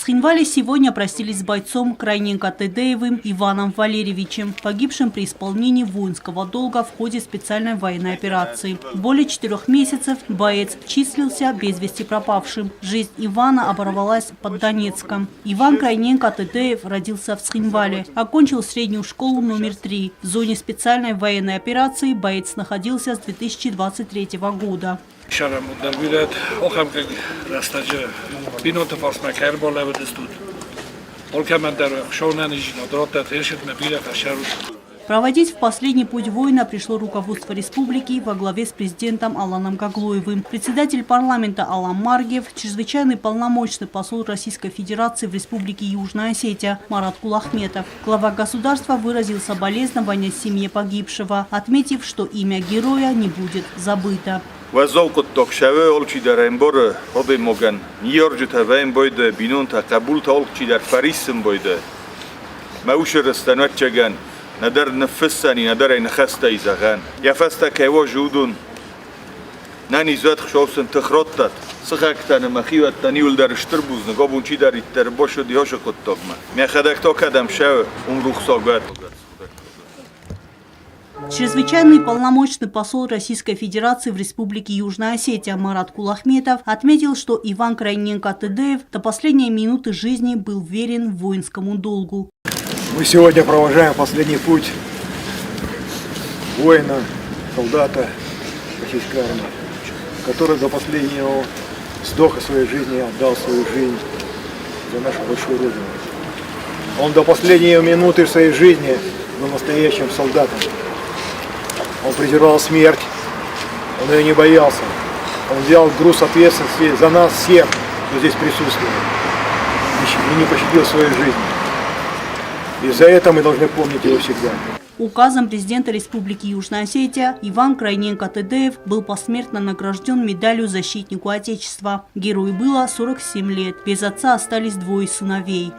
Цхинвале сегодня простились с бойцом Крайненко Тедеевым Иваном Валерьевичем, погибшим при исполнении воинского долга в ходе специальной военной операции. Более 4 месяцев боец числился без вести пропавшим. Жизнь Ивана оборвалась под Донецком. Иван Крайненко Тедеев родился в Цхинвале, окончил среднюю школу номер 3. В зоне специальной военной операции боец находился с 2023 года. Проводить в последний путь воина пришло руководство республики во главе с президентом Аланом Гаглоевым, председатель парламента Алан Маргиев, чрезвычайный полномочный посол Российской Федерации в Республике Южная Осетия Марат Кулахметов. Глава государства выразил соболезнования семье погибшего, отметив, что имя героя не будет забыто. ندر نفسني ندر نخست إزغان يفستك وجودون ناني زاد خشوسن تخرطت سخكتن مخيوت تنيول در اشتربوز نقابون چی در التربوش ديهاش كتبما ما خدك تو كدم شو رخصاقات. Чрезвычайный полномочный посол Российской Федерации в Республике Южная Осетия Марат Кулахметов отметил, что Иван Крайненко Тедеев до последней минуты жизни был верен воинскому долгу. Мы сегодня провожаем последний путь воина, солдата российской армии, который до последнего вздоха своей жизни отдал свою жизнь за нашу большую родину. Он до последней минуты своей жизни был настоящим солдатом. Он презирал смерть, он ее не боялся. Он взял груз ответственности за нас всех, кто здесь присутствует, и не пощадил свою жизнь. И за это мы должны помнить его всегда. Указом президента Республики Южная Осетия Иван Крайненко Тедеев был посмертно награжден медалью защитнику Отечества. Герою было 47 лет. Без отца остались 2 сыновей.